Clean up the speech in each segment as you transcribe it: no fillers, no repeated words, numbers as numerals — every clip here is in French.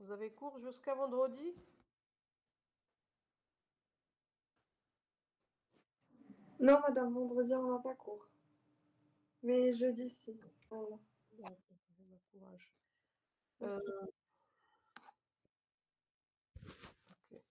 Vous avez cours jusqu'à vendredi? Non, madame, vendredi, on n'a pas cours. Mais jeudi, si. Voilà. Bon, bon courage. Merci. Ok.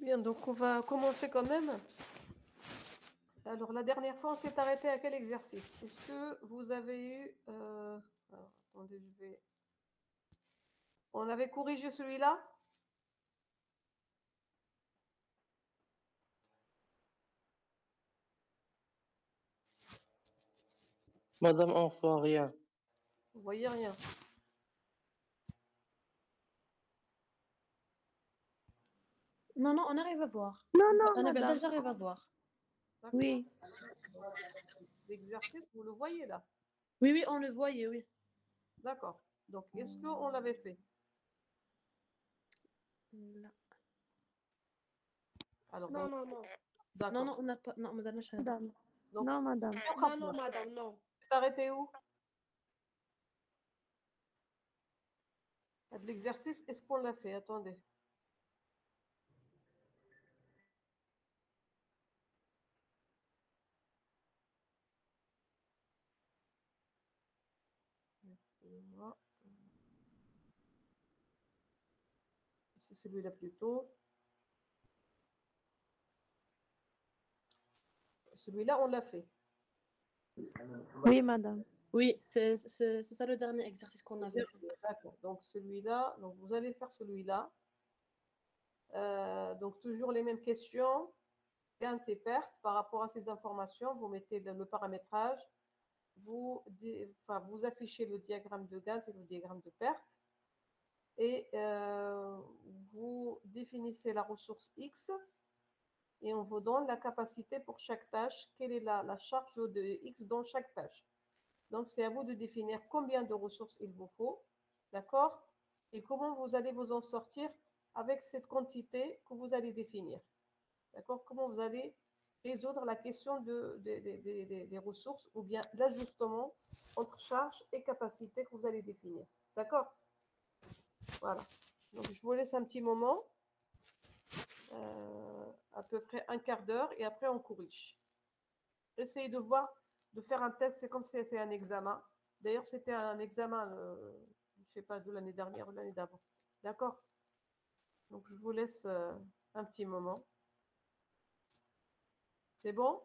Bien, donc on va commencer quand même. Alors, la dernière fois, on s'est arrêté à quel exercice? Est-ce que vous avez eu... alors, attendez, je vais... On avait corrigé celui-là? Madame, on voit rien. Vous voyez rien. Non, non, on arrive à voir. Non, non, Anna madame. Bada, j'arrive à voir. D'accord. Oui. L'exercice, vous le voyez là? Oui, oui, on le voyait, oui. D'accord. Donc, est-ce qu'on l'avait fait? Là. Alors, Non, non, non. Non, d'accord. non, on n'a pas. Non, Madame Shahada. Madame. Donc, Non, madame. Non, non, madame, non. c'est arrêté où? De l'exercice, est-ce qu'on l'a fait? Attendez. Excusez-moi. C'est celui-là plutôt. Celui-là, on l'a fait. Oui, madame. Oui, c'est ça le dernier exercice qu'on avait fait. D'accord. Donc, celui-là, donc vous allez faire celui-là. Donc, toujours les mêmes questions. Gains et pertes. Par rapport à ces informations, vous mettez le paramétrage. Vous affichez le diagramme de gain et le diagramme de perte. Et vous définissez la ressource X. Et on vous donne la capacité pour chaque tâche. Quelle est la charge de X dans chaque tâche? Donc, c'est à vous de définir combien de ressources il vous faut, d'accord? Et comment vous allez vous en sortir avec cette quantité que vous allez définir, d'accord? Comment vous allez résoudre la question des ressources ou bien l'ajustement entre charge et capacité que vous allez définir, d'accord? Voilà. Donc, je vous laisse un petit moment, à peu près un quart d'heure, et après, on corrige. Essayez de voir, de faire un test, c'est comme si c'est un examen. D'ailleurs, c'était un examen, je ne sais pas, de l'année dernière ou l'année d'avant. D'accord? Donc, je vous laisse un petit moment. C'est bon?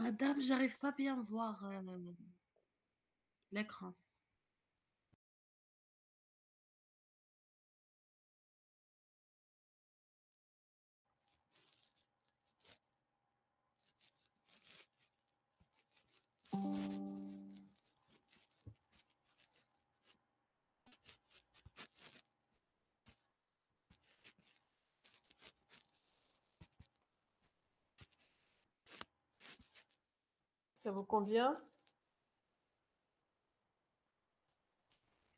Madame, j'arrive pas bien voir l'écran. Ça vous convient?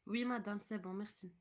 Oui, madame, c'est bon, merci.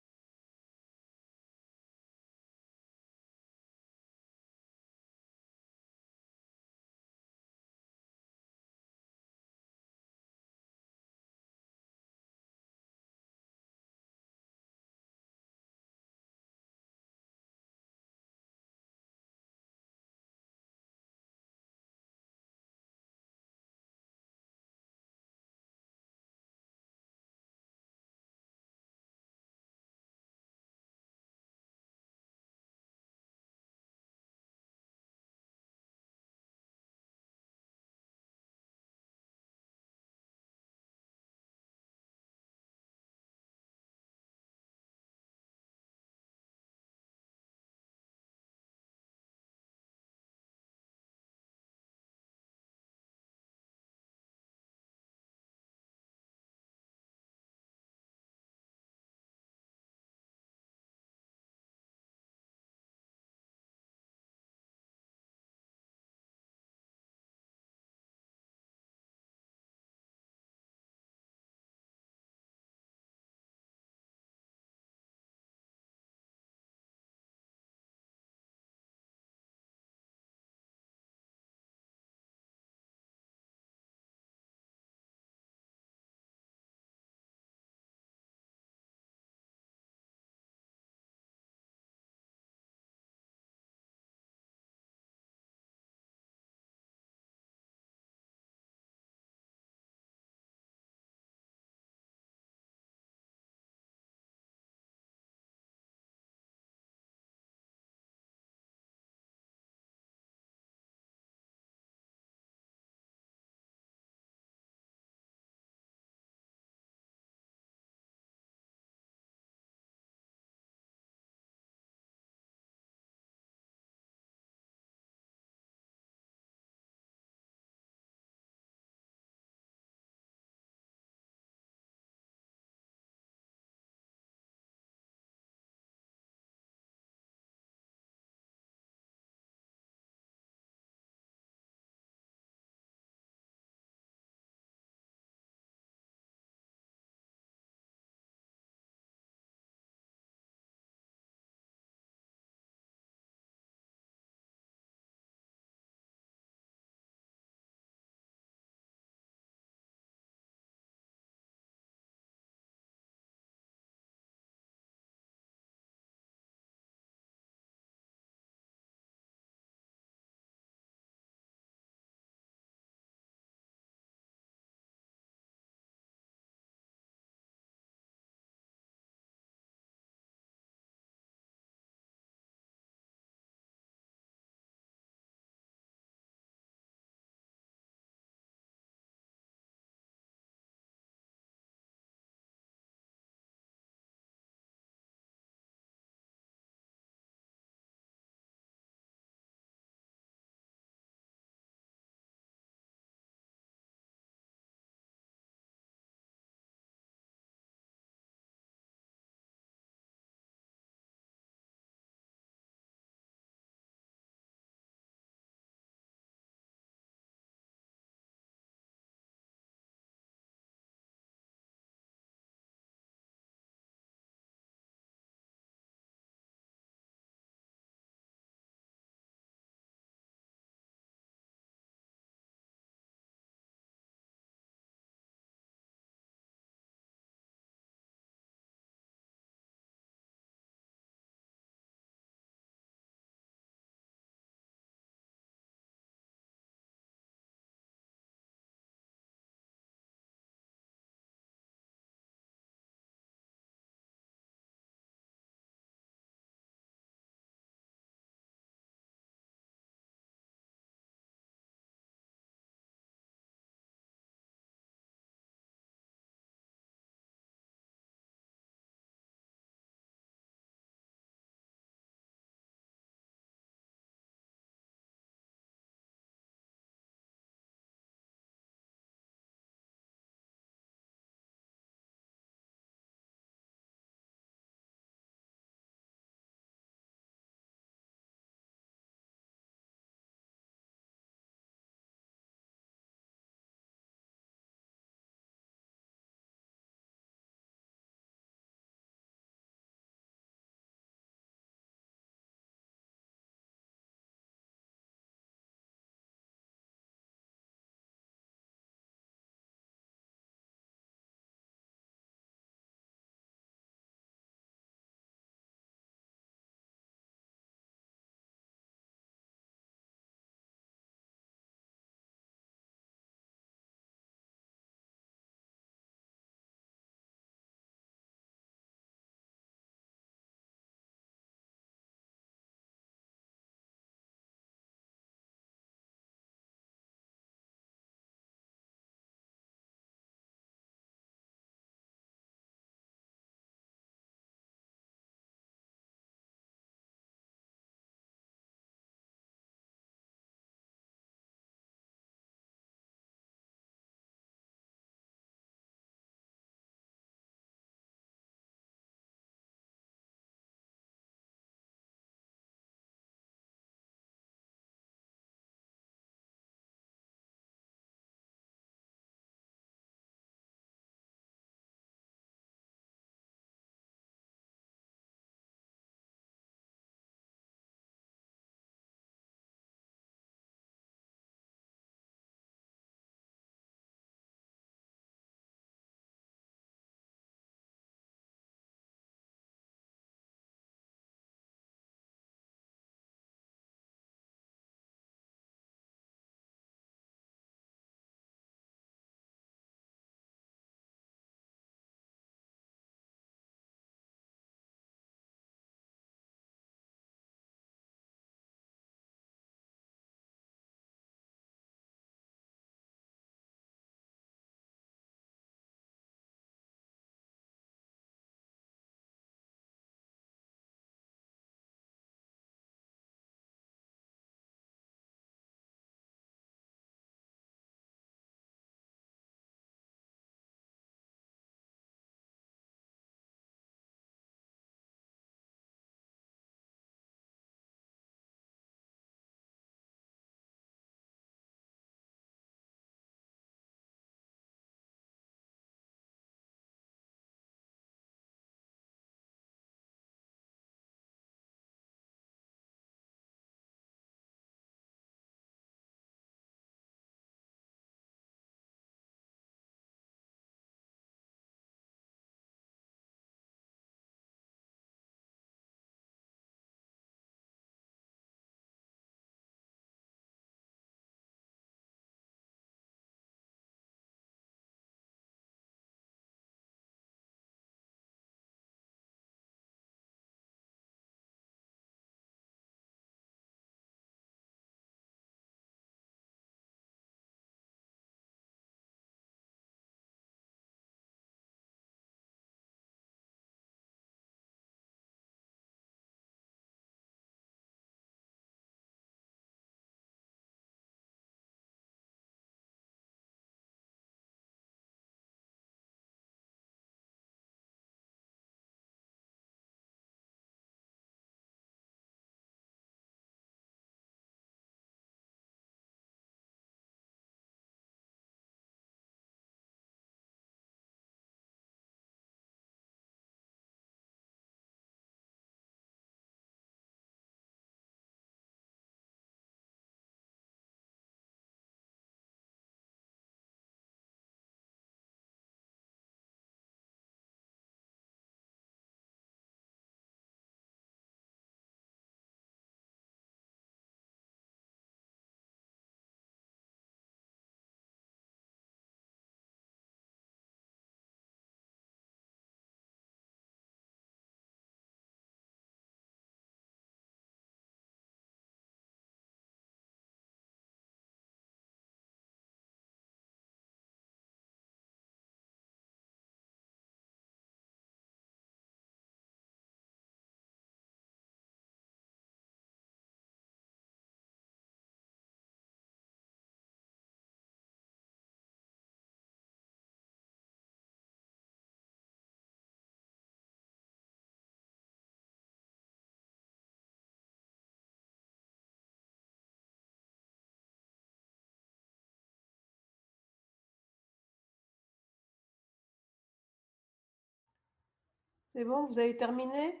C'est bon, vous avez terminé?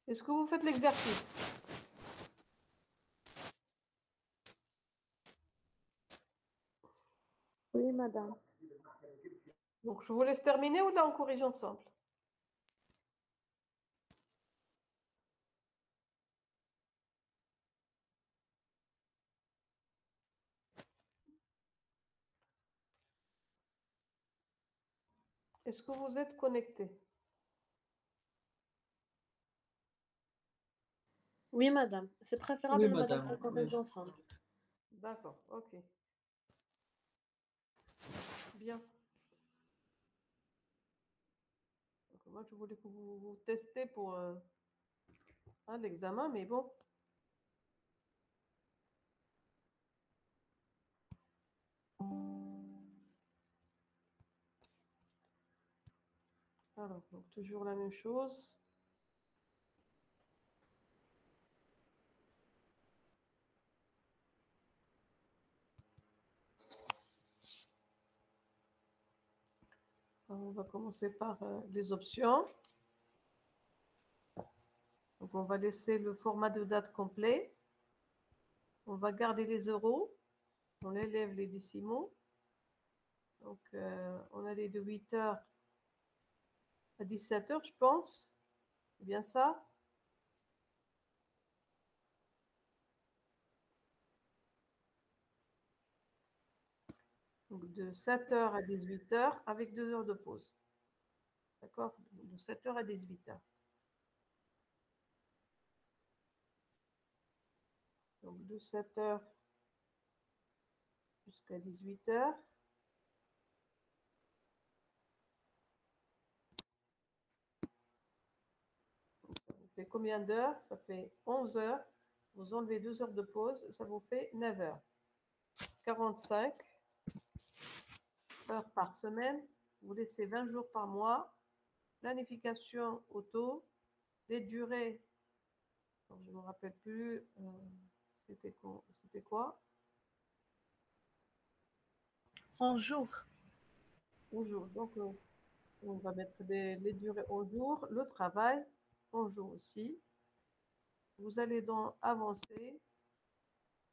Est-ce que vous faites l'exercice? Oui, madame. Donc, je vous laisse terminer ou là, on corrige ensemble? Est-ce que vous êtes connecté? Oui, madame. C'est préférable, Oui, madame, madame. qu'on corrige ensemble. D'accord, ok. Bien. Donc, moi, je voulais que vous testiez pour l'examen, mais bon. Alors, donc toujours la même chose. Alors, on va commencer par les options. Donc, on va laisser le format de date complet. On va garder les euros. On élève les décimaux. Donc, on a les de 8h à 17h, je pense. C'est bien ça? Donc, de 7h à 18h avec 2 heures de pause. D'accord? De 7h à 18h. Donc, de 7h jusqu'à 18h. Ça vous fait combien d'heures? Ça fait 11 heures. Vous enlevez 2 heures de pause, ça vous fait 9 heures. 45 heures par semaine. Vous laissez 20 jours par mois. Planification auto. Les durées, je ne me rappelle plus, c'était quoi? En jour. Au jour. Donc, on va mettre les durées au jour. Le travail, au jour aussi. Vous allez dans Avancer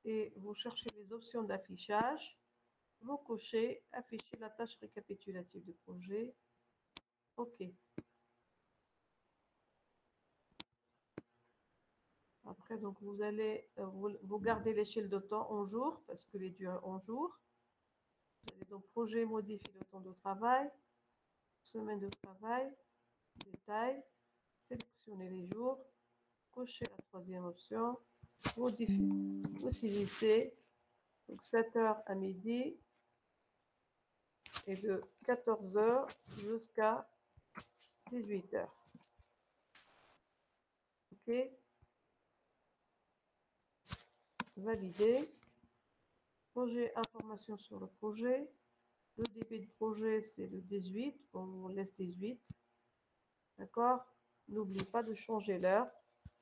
et vous cherchez les options d'affichage. Vous cochez Afficher la tâche récapitulative du projet. OK. Après, donc, vous allez vous gardez l'échelle de temps en jour parce que les durées en jour. Vous allez donc projet, modifier le temps de travail, semaine de travail, détail, sélectionner les jours, cocher la troisième option, modifier. Vous saisissez donc 7h à midi et de 14h jusqu'à 18h. OK. Valider. Projet, information sur le projet. Le début de projet, c'est le 18. On vous laisse 18. D'accord? N'oubliez pas de changer l'heure.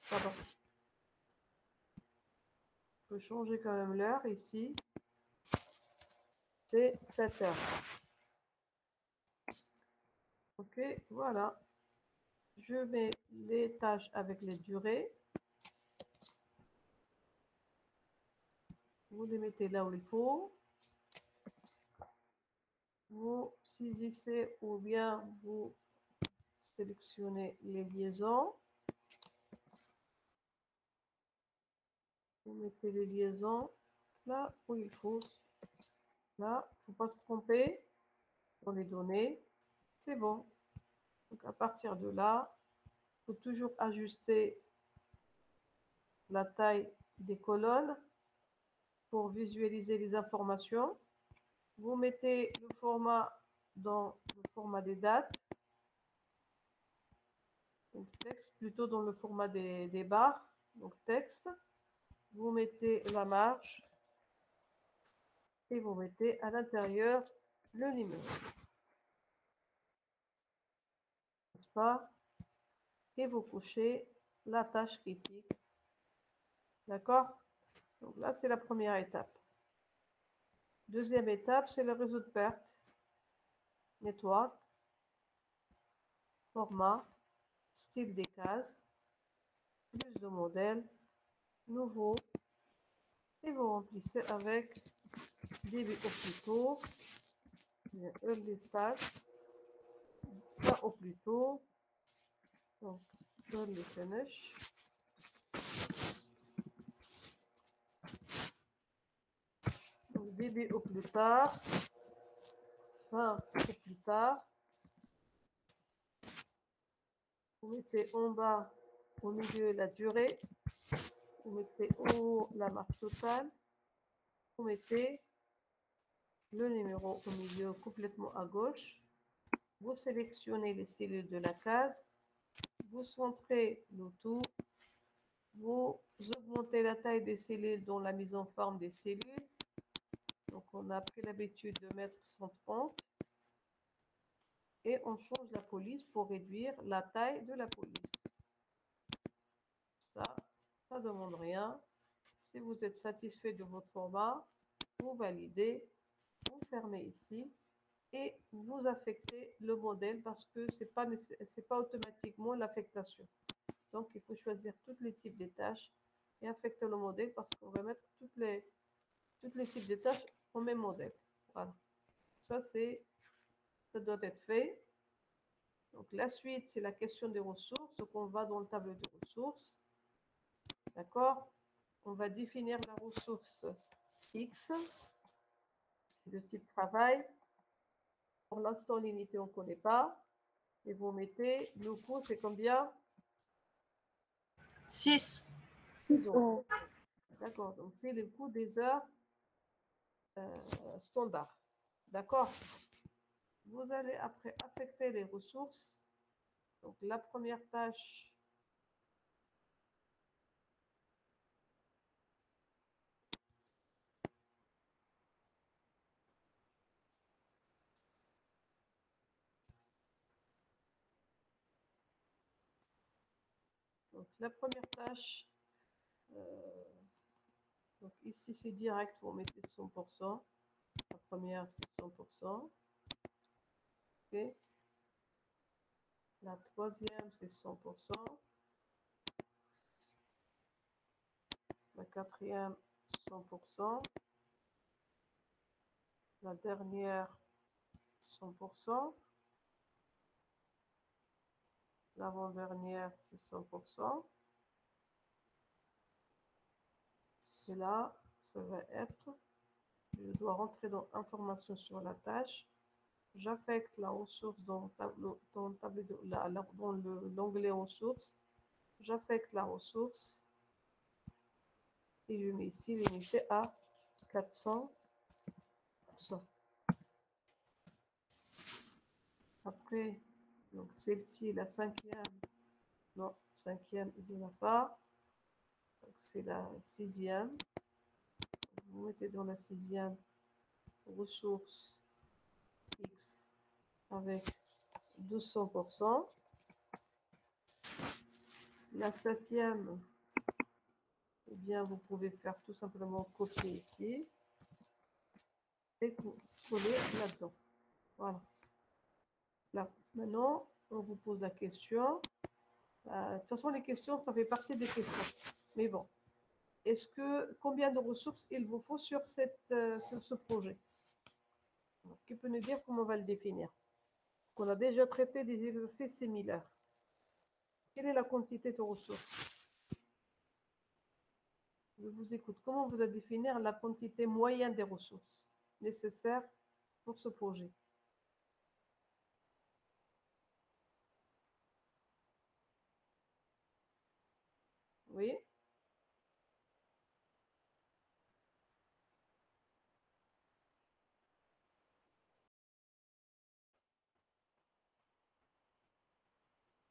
Pardon. On peut changer quand même l'heure ici. C'est 7 heures. OK, voilà. Je mets les tâches avec les durées. Vous les mettez là où il faut. Vous saisissez ou bien vous sélectionnez les liaisons. Vous mettez les liaisons là où il faut. Là, il ne faut pas se tromper dans les données. C'est bon. Donc à partir de là, il faut toujours ajuster la taille des colonnes pour visualiser les informations. Vous mettez le format dans le format des dates. Donc texte plutôt dans le format des barres. Donc texte. Vous mettez la marge et vous mettez à l'intérieur le numéro. N'est-ce pas? Et vous couchez la tâche critique D'accord? Donc là, c'est la première étape. Deuxième étape, c'est le réseau de perte. Network, format, style des cases, plus de modèles, nouveau, et vous remplissez avec début au plus tôt, early start, fin au plus tôt, donc early finish. Donc début au plus tard, fin au plus tard. Vous mettez en bas, au milieu, la durée. Vous mettez en haut la marque totale. Vous mettez le numéro au milieu, complètement à gauche. Vous sélectionnez les cellules de la case. Vous centrez le tout. Vous augmentez la taille des cellules dans la mise en forme des cellules. Donc, on a pris l'habitude de mettre 130. Et on change la police pour réduire la taille de la police. Ça ne demande rien. Si vous êtes satisfait de votre format, vous validez, vous fermez ici et vous affectez le modèle parce que ce n'est pas automatiquement l'affectation. Donc, il faut choisir tous les types de tâches et affecter le modèle parce qu'on va mettre tous les types de tâches au même modèle. Voilà. Ça doit être fait. Donc, la suite, c'est la question des ressources. Donc, on va dans le tableau de ressources. D'accord? On va définir la ressource X. C'est le type travail. Pour l'instant, l'unité, on ne connaît pas. Et vous mettez, le coût, c'est combien? 6. 6 euros. D'accord. Donc, c'est le coût des heures standard. D'accord? Vous allez après affecter les ressources. Donc, la première tâche, donc ici c'est direct, vous mettez 100%. La première c'est 100%. Okay. La troisième c'est 100%. La quatrième 100%. La dernière 100%. L'avant-dernière c'est 100%. Et là, ça va être, je dois rentrer dans information sur la tâche. J'affecte la ressource dans l'onglet ressources. J'affecte la ressource et je mets ici l'unité à 400%. Après, donc celle-ci, la cinquième, non, cinquième, il n'y en a pas. C'est la sixième. Vous mettez dans la sixième ressource X avec 200%. La septième, eh bien, vous pouvez faire tout simplement copier ici et coller là-dedans. Voilà. Là, maintenant, on vous pose la question. De toute façon, les questions, ça fait partie des questions. Mais bon, combien de ressources il vous faut sur ce projet? Qui peut nous dire comment on va le définir? On a déjà traité des exercices similaires. Quelle est la quantité de ressources? Je vous écoute. Comment vous allez définir la quantité moyenne des ressources nécessaires pour ce projet? Oui.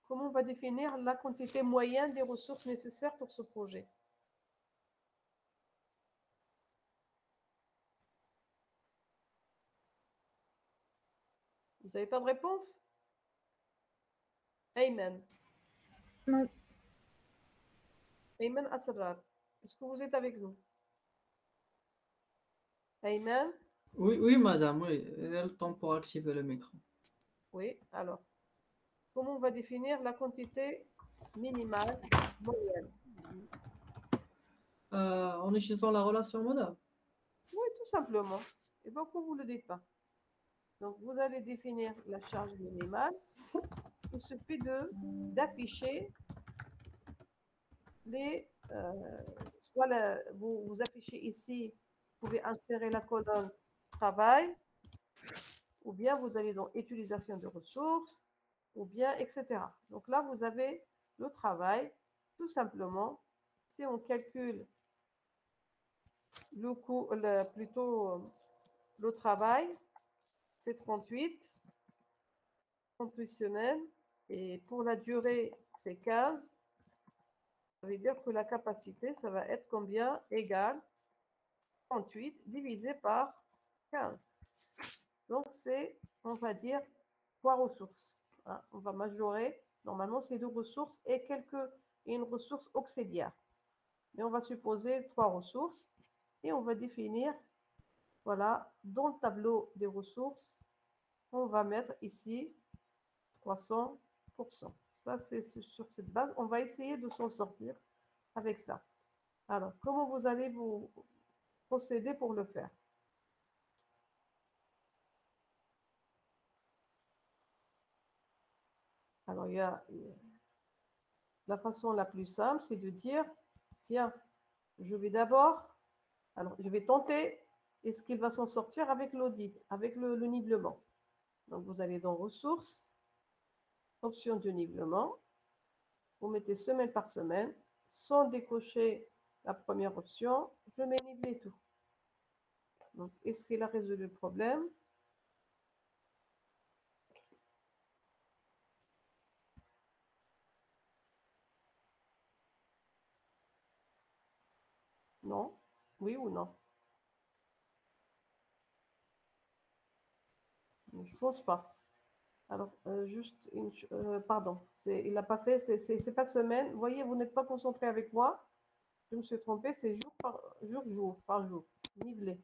Comment on va définir la quantité moyenne des ressources nécessaires pour ce projet? Vous n'avez pas de réponse? Ayman. Non. Ayman Asrar. Est-ce que vous êtes avec nous? Ayman? Oui, oui, madame, oui. Il y a le temps pour activer le micro. Oui, alors, comment on va définir la quantité minimale moyenne? En utilisant la relation modale. Oui, tout simplement. Et pourquoi vous ne le dites pas? Donc, vous allez définir la charge minimale. Il suffit d'afficher les... soit vous affichez ici, vous pouvez insérer la colonne travail, ou bien vous allez dans utilisation de ressources, ou bien, etc. Donc là, vous avez le travail, tout simplement. Si on calcule le coût, plutôt le travail, c'est 38 semaines, et pour la durée, c'est 15. Ça veut dire que la capacité, ça va être combien? Égal 38 divisé par 15. Donc, c'est, on va dire, 3 ressources. Hein. On va majorer. Normalement, c'est 2 ressources et une ressource auxiliaire. Mais on va supposer 3 ressources et on va définir, voilà, dans le tableau des ressources, on va mettre ici 300%. Ça, c'est sur cette base. On va essayer de s'en sortir avec ça. Alors, comment vous allez vous procéder pour le faire? Alors, il y a la façon la plus simple, c'est de dire, tiens, je vais d'abord, alors je vais tenter, est-ce qu'il va s'en sortir avec l'audit, avec le nivellement. Donc, vous allez dans ressources, option de nivellement, vous mettez semaine par semaine, sans décocher la première option, je mets niveler tout. Donc, est-ce qu'il a résolu le problème? Non? Oui ou non? Je ne pense pas. Alors, juste pardon, il n'a pas fait, c'est pas semaine. Vous voyez, vous n'êtes pas concentré avec moi. Je me suis trompée, c'est jour par jour, nivelé.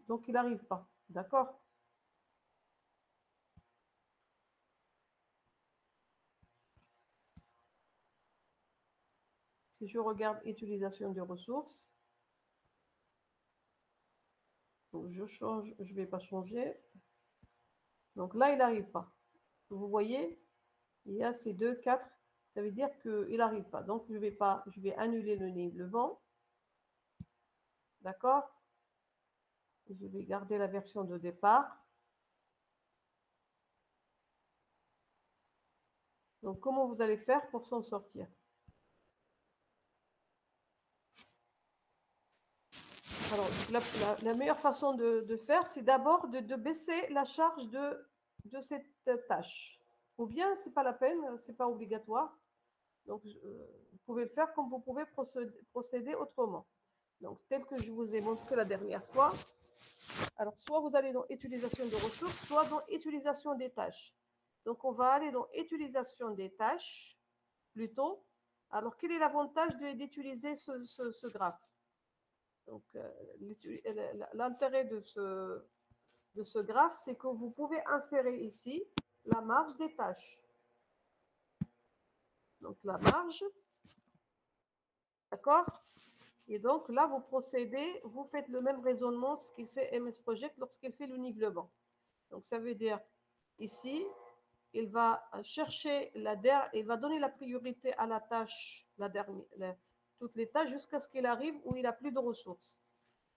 Donc il n'arrive pas. D'accord? Si je regarde utilisation des ressources, donc je change, je ne vais pas changer. Donc là, il n'arrive pas. Vous voyez, il y a ces 2, 4. Ça veut dire qu'il n'arrive pas. Donc, je vais annuler le nivellement. D'accord? Je vais garder la version de départ. Donc, comment vous allez faire pour s'en sortir? Alors, la meilleure façon de faire, c'est d'abord de baisser la charge de cette tâche. Ou bien, ce n'est pas la peine, ce n'est pas obligatoire. Donc, vous pouvez le faire comme vous pouvez procéder autrement. Donc, tel que je vous ai montré la dernière fois. Alors, soit vous allez dans utilisation de ressources, soit dans utilisation des tâches. Donc, on va aller dans utilisation des tâches plutôt. Alors, quel est l'avantage d'utiliser ce graphe? Donc, l'intérêt de ce graphe, c'est que vous pouvez insérer ici la marge des tâches. Donc, la marge, d'accord? Et donc, là, vous procédez, vous faites le même raisonnement de ce qu'il fait MS Project lorsqu'il fait le nivellement. Donc, ça veut dire, ici, il va chercher il va donner la priorité à la tâche, toutes les tâches, jusqu'à ce qu'il arrive où il n'a plus de ressources.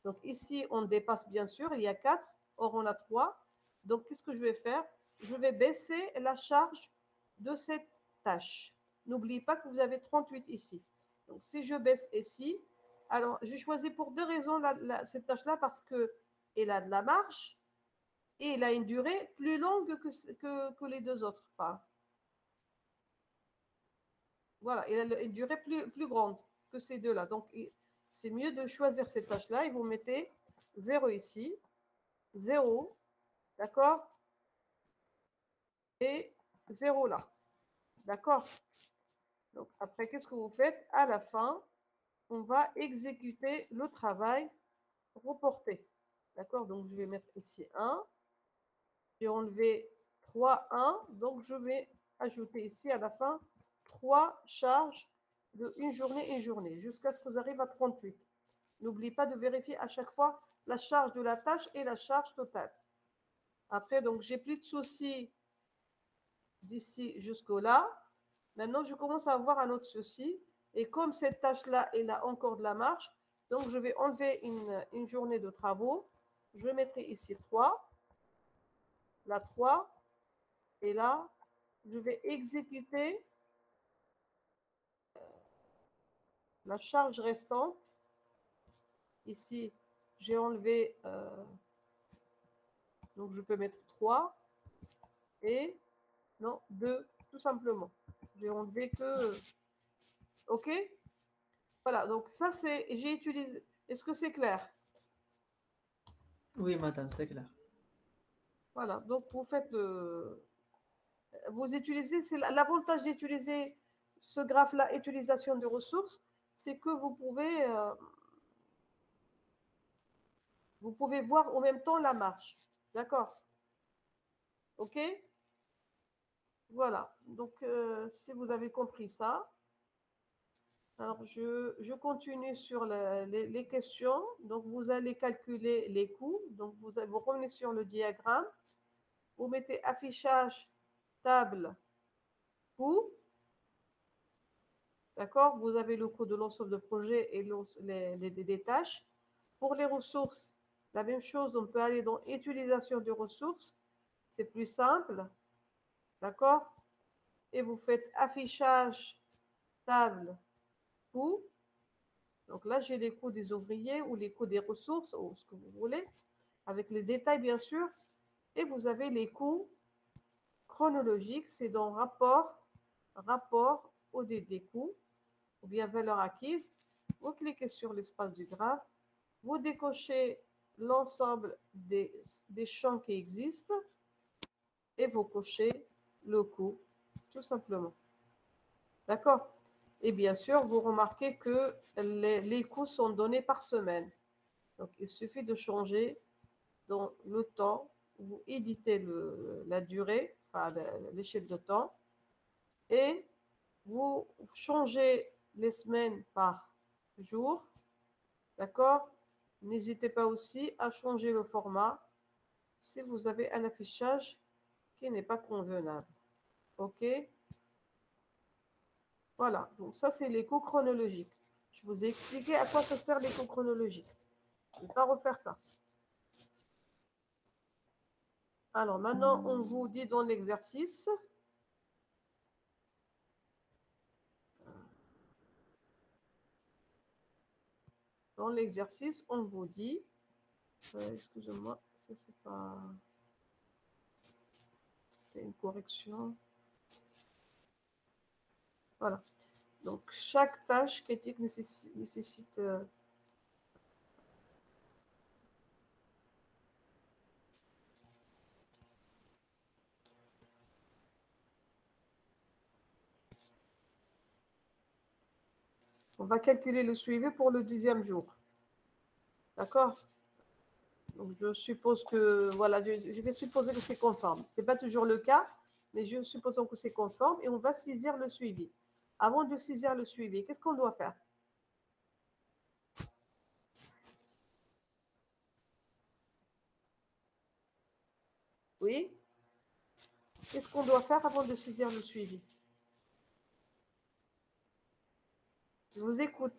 Donc, ici, on dépasse, bien sûr, il y a 4, or on a 3. Donc, qu'est-ce que je vais faire? Je vais baisser la charge de cette tâche. N'oubliez pas que vous avez 38 ici. Donc, si je baisse ici, alors, j'ai choisi pour 2 raisons cette tâche-là, parce qu'elle a de la marge et elle a une durée plus longue que les 2 autres. Enfin, voilà, elle a une durée plus grande que ces deux-là. Donc, c'est mieux de choisir cette tâche-là et vous mettez 0 ici, 0, d'accord? Et 0 là, d'accord? Donc, après, qu'est-ce que vous faites? À la fin, on va exécuter le travail reporté. D'accord? Donc, je vais mettre ici 1. J'ai enlevé 3, 1. Donc, je vais ajouter ici à la fin 3 charges de une journée, jusqu'à ce que vous arrivez à 38. N'oubliez pas de vérifier à chaque fois la charge de la tâche et la charge totale. Après, donc, j'ai plus de soucis d'ici jusqu'au là. Maintenant, je commence à avoir un autre souci. Et comme cette tâche-là, elle a encore de la marge, donc je vais enlever une journée de travaux. Je mettrai ici 3. La 3. Et là, je vais exécuter la charge restante. Ici, j'ai enlevé, donc je peux mettre 3 et, non, 2, tout simplement. J'ai enlevé que, OK? Voilà, donc ça c'est, j'ai utilisé, est-ce que c'est clair? Oui, madame, c'est clair. Voilà, donc vous faites vous utilisez, c'est l'avantage d'utiliser ce graphe-là, utilisation de ressources, c'est que vous pouvez voir en même temps la marge. D'accord? OK? Voilà, donc si vous avez compris ça, alors je continue sur les questions. Donc vous allez calculer les coûts. Donc vous revenez sur le diagramme. Vous mettez affichage, table, coût. D'accord? Vous avez le coût de l'ensemble de projet et des tâches. Pour les ressources, la même chose, on peut aller dans utilisation de ressources. C'est plus simple. D'accord? Et vous faites affichage, table, coût. Donc là, j'ai les coûts des ouvriers ou les coûts des ressources, ou ce que vous voulez, avec les détails, bien sûr. Et vous avez les coûts chronologiques, c'est dans rapport ODD coûts, ou bien valeur acquise. Vous cliquez sur l'espace du graphe, vous décochez l'ensemble des champs qui existent et vous cochez le coût, tout simplement. D'accord? Et bien sûr, vous remarquez que les coûts sont donnés par semaine. Donc, il suffit de changer dans le temps, vous éditez la durée, enfin l'échelle de temps, et vous changez les semaines par jour. D'accord? N'hésitez pas aussi à changer le format si vous avez un affichage qui n'est pas convenable. OK? Voilà, donc ça c'est l'écho chronologique. Je vous ai expliqué à quoi ça sert l'écho chronologique. Je ne vais pas refaire ça. Alors maintenant, on vous dit dans l'exercice. Dans l'exercice, on vous dit. Excusez-moi, ça c'est pas. C'était une correction. Voilà. Donc chaque tâche critique nécessite on va calculer le suivi pour le 10e jour. D'accord? Donc, je suppose que, voilà, je vais supposer que c'est conforme. Ce n'est pas toujours le cas, mais je suppose que c'est conforme et on va saisir le suivi. Avant de saisir le suivi, qu'est-ce qu'on doit faire? Oui? Qu'est-ce qu'on doit faire avant de saisir le suivi? Je vous écoute.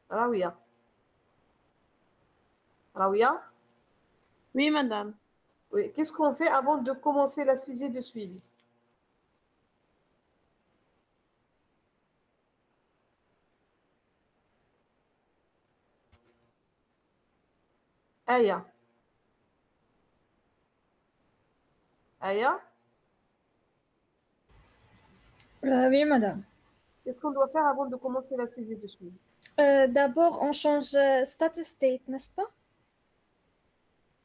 Raouia. Raouia? Oui, madame. Oui. Qu'est-ce qu'on fait avant de commencer la saisie de suivi? Aya. Aya? Oui, madame. Qu'est-ce qu'on doit faire avant de commencer la saisie de suivi? D'abord, on change status state, n'est-ce pas?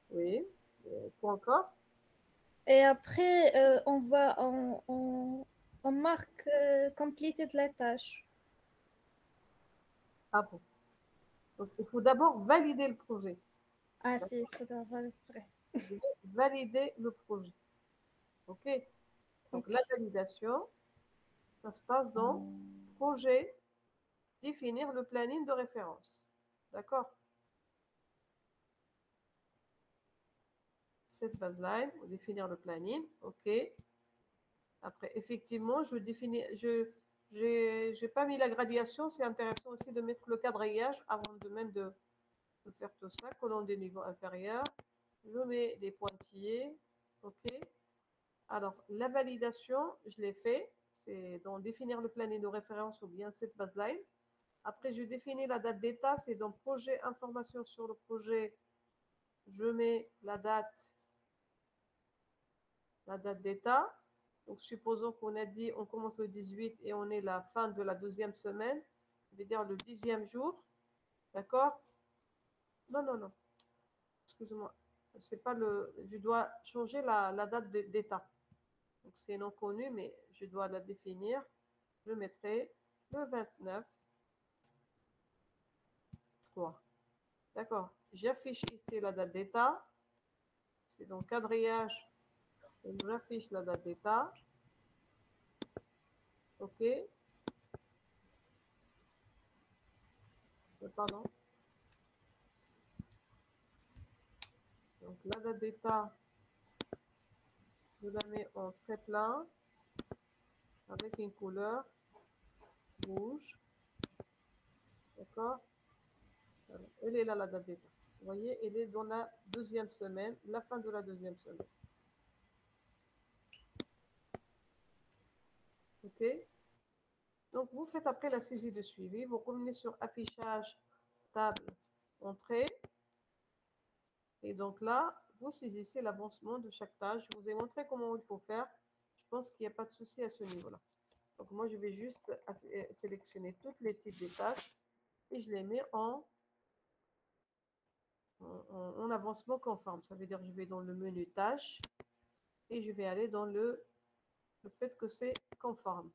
Oui. Quoi encore? Et après, on marque completed la tâche. Ah bon. Donc, il faut d'abord valider le projet. Ah si, il faudra valider. Valider le projet. OK? Donc, Ok. la validation, ça se passe dans projet, définir le planning de référence. D'accord? Cette baseline, pour définir le planning. OK. Après, effectivement, j'ai pas mis la graduation. C'est intéressant aussi de mettre le quadrillage avant de faire tout ça. Colonne des niveaux inférieurs. Je mets les pointillés. OK. Alors, la validation, je l'ai fait. C'est dans définir le planning de référence ou bien cette baseline. Après, je définis la date d'état. C'est dans projet, information sur le projet. Je mets la date d'état. Donc, supposons qu'on a dit on commence le 18 et on est la fin de la 2e semaine. Je vais dire le 10e jour. D'accord? Non, non, non. Excuse-moi. C'est pas le. Je dois changer la date d'état. Donc, c'est non connu, mais je dois la définir. Je mettrai le 29 3. D'accord. J'affiche ici la date d'état. C'est dans quadrillage. J'affiche la date d'état. OK. Pardon. Donc, la date d'état, je la mets en très plein avec une couleur rouge. D'accord? Elle est là, la date d'état. Vous voyez, elle est dans la 2e semaine, la fin de la 2e semaine. OK? Donc, vous faites après la saisie de suivi. Vous revenez sur affichage, table, entrée. Et donc là, vous saisissez l'avancement de chaque tâche. Je vous ai montré comment il faut faire. Je pense qu'il n'y a pas de souci à ce niveau-là. Donc, moi, je vais juste sélectionner toutes les types de tâches et je les mets en avancement conforme. Ça veut dire que je vais dans le menu tâches et je vais aller dans le fait que c'est conforme.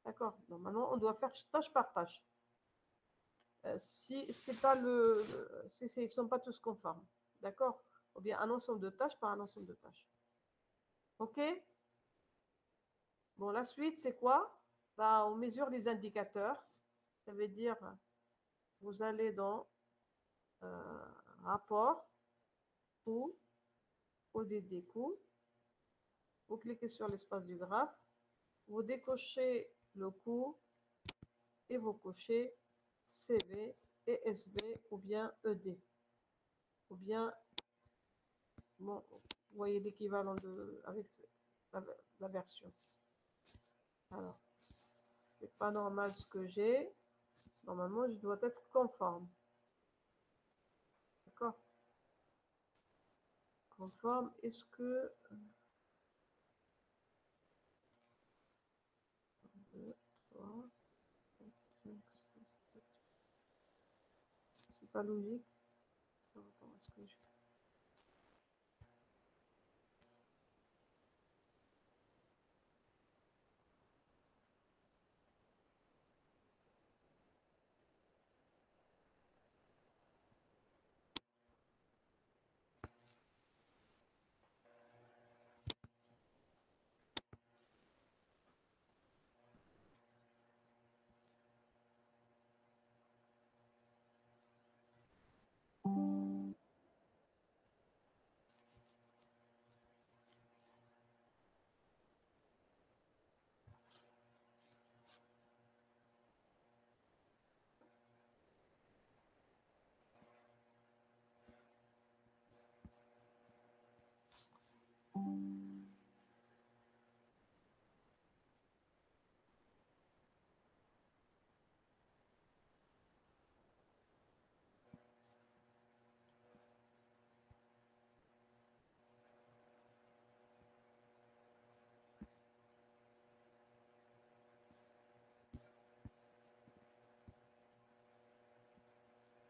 D'accord? Normalement, on doit faire tâche par tâche. Si c'est pas si ils ne sont pas tous conformes. D'accord? Ou bien un ensemble de tâches par un ensemble de tâches. OK? Bon, la suite, c'est quoi? Bah, on mesure les indicateurs. Ça veut dire, vous allez dans rapport, coût, ODD coût. Vous cliquez sur l'espace du graphe. Vous décochez le coût et vous cochez CV, ESV ou bien ED. Ou bien, bon, vous voyez l'équivalent avec la version. Alors, c'est pas normal ce que j'ai. Normalement, je dois être conforme. D'accord? Conforme, est-ce que... 2, 3, 4, 5, 6, 7. C'est pas logique. Attends, est-ce que je...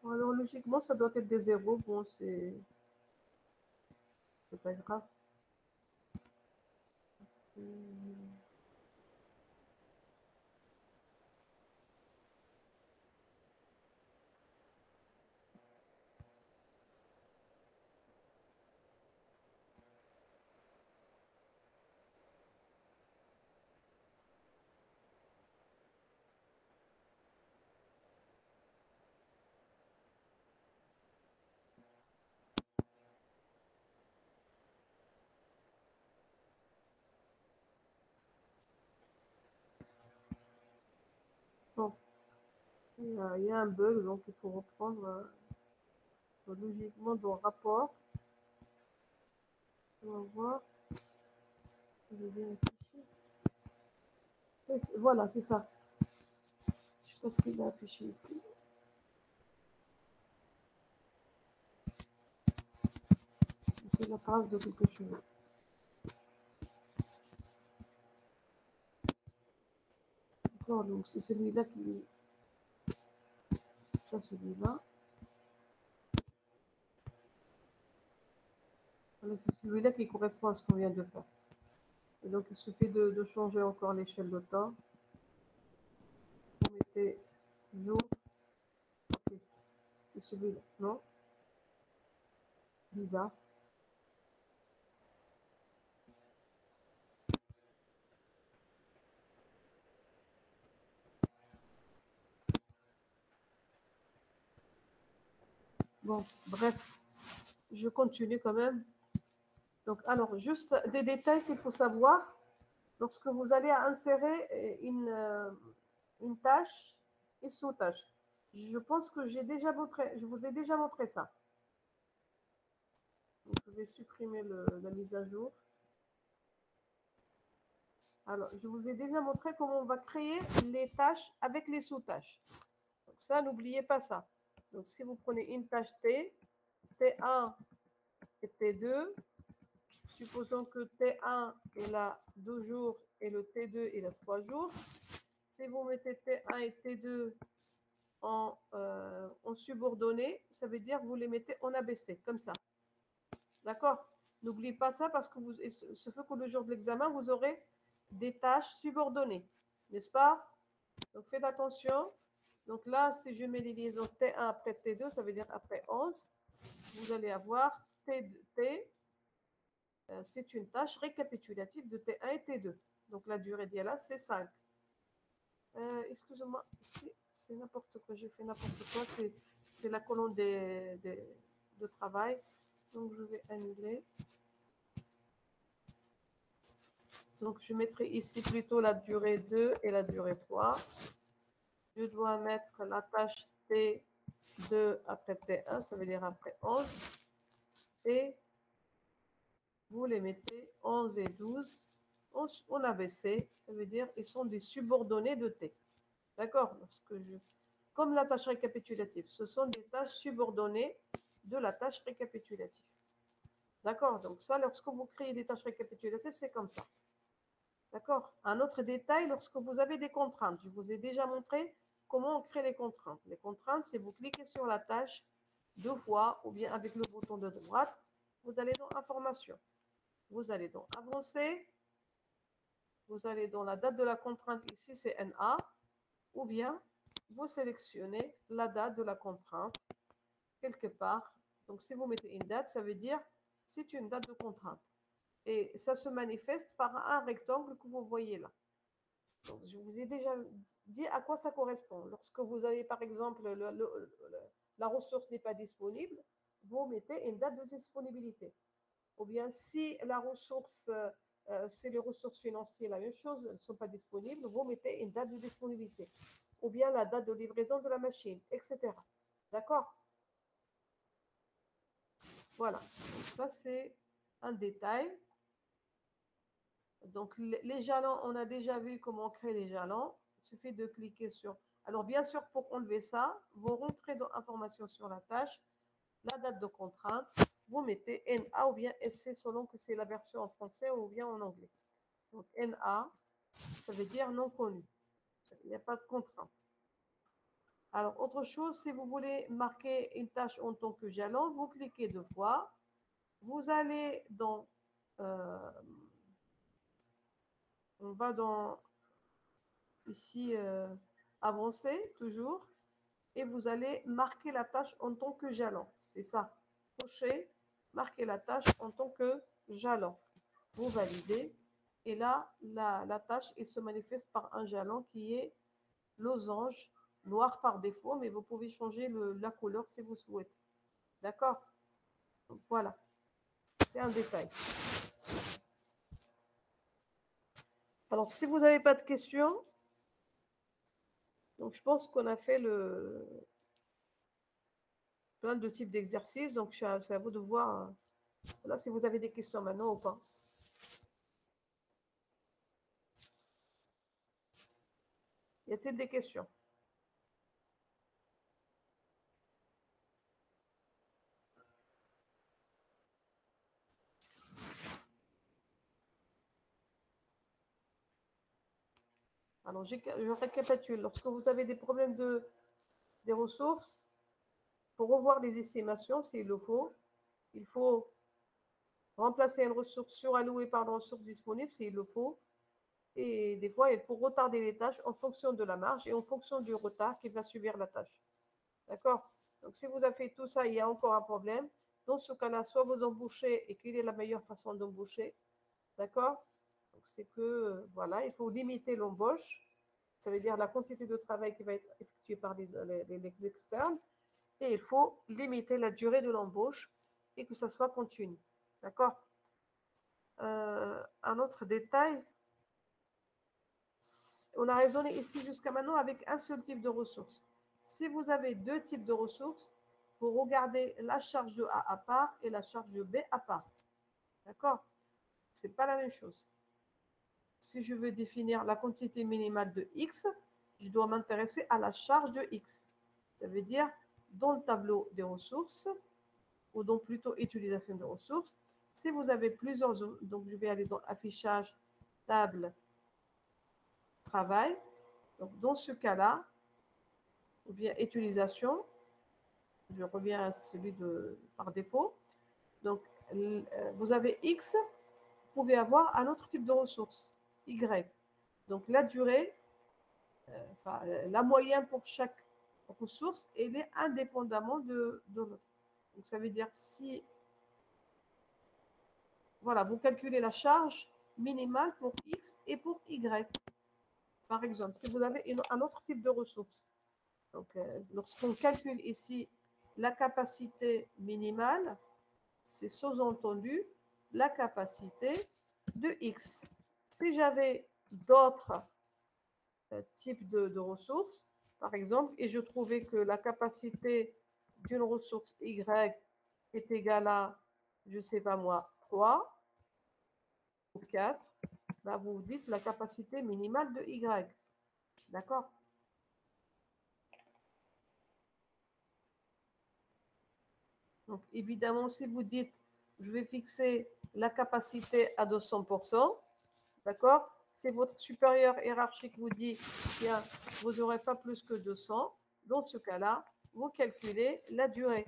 Alors, logiquement, ça doit être des zéros. Bon, c'est pas grave. Bon, il y a un bug, donc il faut reprendre logiquement dans le rapport. On va voir. Je vais vérifier. Voilà, c'est ça. Je sais pas ce qu'il a affiché ici. C'est la trace de quelque chose. D'accord, donc c'est celui-là qui... Ça, celui-là. Voilà, c'est celui-là qui correspond à ce qu'on vient de faire. Et donc, il suffit de changer encore l'échelle de temps. Vous mettez jour. Ok, c'est celui-là, non? Bizarre. Bon, bref, je continue quand même. Donc, alors, juste des détails qu'il faut savoir. Lorsque vous allez insérer une tâche et sous-tâche. Je pense que je vous ai déjà montré ça. Donc, je vais supprimer la mise à jour. Alors, je vous ai déjà montré comment on va créer les tâches avec les sous-tâches. Donc ça, n'oubliez pas ça. Donc, si vous prenez une tâche T, T1 et T2, supposons que T1 est là 2 jours et le T2 est là 3 jours. Si vous mettez T1 et T2 en subordonné, ça veut dire que vous les mettez en ABC, comme ça. D'accord? N'oubliez pas ça parce que ce fait que le jour de l'examen, vous aurez des tâches subordonnées, n'est-ce pas? Donc, faites attention. Donc là, si je mets les liaisons T1 après T2, ça veut dire après 11, vous allez avoir T, c'est une tâche récapitulative de T1 et T2. Donc, la durée d'IALA, c'est 5. Excusez-moi, ici, c'est n'importe quoi, j'ai fait n'importe quoi, c'est la colonne de travail. Donc, je vais annuler. Donc, je mettrai ici plutôt la durée 2 et la durée 3. Je dois mettre la tâche T2 après T1, ça veut dire après 11. Et vous les mettez 11 et 12 en ABC, ça veut dire ils sont des subordonnés de T. D'accord? Comme la tâche récapitulative, ce sont des tâches subordonnées de la tâche récapitulative. D'accord? Donc ça, lorsque vous créez des tâches récapitulatives, c'est comme ça. D'accord? Un autre détail, lorsque vous avez des contraintes, je vous ai déjà montré comment on crée les contraintes. Les contraintes, c'est vous cliquez sur la tâche 2 fois ou bien avec le bouton de droite, vous allez dans Information. Vous allez dans Avancer, vous allez dans la date de la contrainte, ici c'est NA, ou bien vous sélectionnez la date de la contrainte quelque part. Donc, si vous mettez une date, ça veut dire c'est une date de contrainte. Et ça se manifeste par un rectangle que vous voyez là. Donc, je vous ai déjà dit à quoi ça correspond. Lorsque vous avez, par exemple, la ressource n'est pas disponible, vous mettez une date de disponibilité. Ou bien, si la ressource, c'est les ressources financières, la même chose, elles ne sont pas disponibles, vous mettez une date de disponibilité. Ou bien la date de livraison de la machine, etc. D'accord? Voilà. Donc, ça, c'est un détail. Donc, les jalons, on a déjà vu comment on crée les jalons. Il suffit de cliquer sur... Alors, bien sûr, pour enlever ça, vous rentrez dans Information sur la tâche, la date de contrainte, vous mettez NA ou bien SC selon que c'est la version en français ou bien en anglais. Donc, NA, ça veut dire non connu. Il n'y a pas de contrainte. Alors, autre chose, si vous voulez marquer une tâche en tant que jalon, vous cliquez 2 fois. Vous allez dans... on va dans... Ici, avancer, toujours. Et vous allez marquer la tâche en tant que jalon. C'est ça. Cocher, marquer la tâche en tant que jalon. Vous validez. Et là, la tâche elle se manifeste par un jalon qui est losange, noir par défaut, mais vous pouvez changer la couleur si vous souhaitez. D'accord? Donc voilà. C'est un détail. Alors, si vous n'avez pas de questions, donc je pense qu'on a fait plein de types d'exercices. Donc, c'est à vous de voir là, si vous avez des questions maintenant ou pas. Y a-t-il des questions? Alors, je récapitule. Lorsque vous avez des problèmes des ressources, pour revoir les estimations, s'il le faut, il faut remplacer une ressource surallouée par une ressource disponible, s'il le faut. Et des fois, il faut retarder les tâches en fonction de la marge et en fonction du retard qui va subir la tâche. D'accord? Donc, si vous avez fait tout ça, il y a encore un problème. Dans ce cas-là, soit vous embauchez et quelle est la meilleure façon d'embaucher? D'accord? Donc, c'est que, voilà, il faut limiter l'embauche. Ça veut dire la quantité de travail qui va être effectuée par les externes. Et il faut limiter la durée de l'embauche et que ça soit continu. D'accord? Un autre détail, on a raisonné ici jusqu'à maintenant avec un seul type de ressources. Si vous avez 2 types de ressources, vous regardez la charge de A à part et la charge de B à part. D'accord? Ce n'est pas la même chose. Si je veux définir la quantité minimale de X, je dois m'intéresser à la charge de X. Ça veut dire dans le tableau des ressources, ou donc plutôt utilisation de ressources, si vous avez plusieurs, donc je vais aller dans affichage, table, travail. Donc dans ce cas-là, ou bien utilisation, je reviens à celui par défaut. Donc vous avez X, vous pouvez avoir un autre type de ressources, Y. Donc la durée, la moyenne pour chaque ressource, elle est indépendamment de l'autre. Donc ça veut dire si, voilà, vous calculez la charge minimale pour X et pour Y. Par exemple, si vous avez un autre type de ressources. Donc lorsqu'on calcule ici la capacité minimale, c'est sous-entendu la capacité de X. Si j'avais d'autres types de ressources, par exemple, et je trouvais que la capacité d'une ressource Y est égale à, je ne sais pas moi, 3 ou 4, ben vous dites la capacité minimale de Y. D'accord? Donc, évidemment, si vous dites, je vais fixer la capacité à 200%, d'accord? Si votre supérieur hiérarchique vous dit, bien, vous n'aurez pas plus que 200, dans ce cas-là, vous calculez la durée.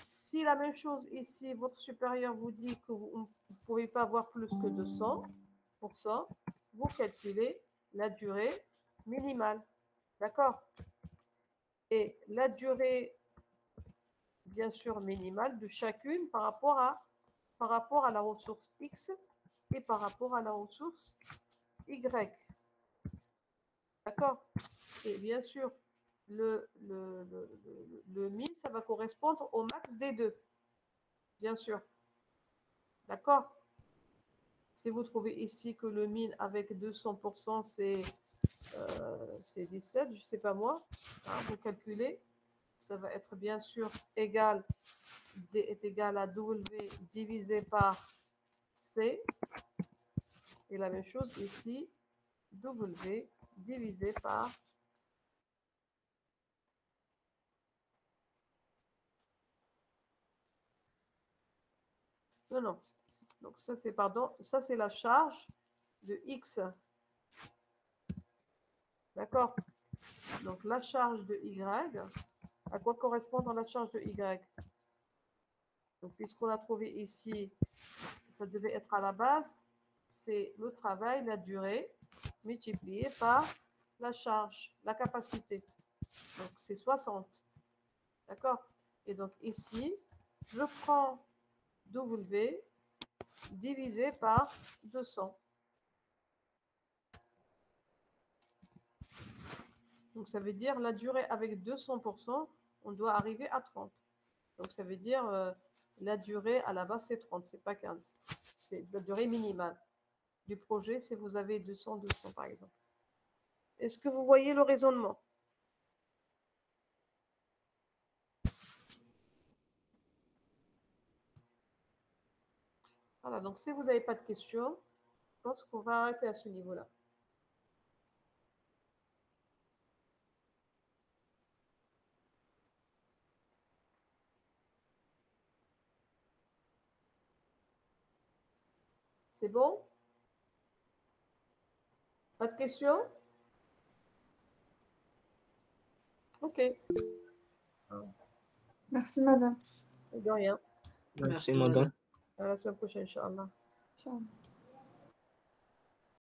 Si la même chose ici, votre supérieur vous dit que vous ne pouvez pas avoir plus que 200%, vous calculez la durée minimale. D'accord? Et la durée, bien sûr, minimale de chacune par rapport à la ressource X et par rapport à la ressource Y. D'accord? Et bien sûr, le min, ça va correspondre au max des deux. Bien sûr. D'accord? Si vous trouvez ici que le min avec 200%, c'est 17, je ne sais pas moi, hein, vous calculez, ça va être bien sûr égal, D est égal à W divisé par C. Et la même chose ici, W divisé par non. Donc ça c'est, pardon, ça c'est la charge de X. D'accord? Donc, la charge de Y, à quoi correspond dans la charge de Y? Donc, puisqu'on a trouvé ici, ça devait être à la base, c'est le travail, la durée, multiplié par la charge, la capacité. Donc, c'est 60. D'accord? Et donc, ici, je prends W divisé par 200. Donc, ça veut dire la durée avec 200%, on doit arriver à 30. Donc, ça veut dire la durée à la base, c'est 30, c'est pas 15. C'est la durée minimale du projet, si vous avez 200, 200 par exemple. Est-ce que vous voyez le raisonnement? Voilà, donc si vous n'avez pas de questions, je pense qu'on va arrêter à ce niveau-là. C'est bon? Pas de questions? Ok, Merci, madame. de rien. Merci, Merci, madame. madame. À la semaine prochaine, Inch'Allah. Ciao.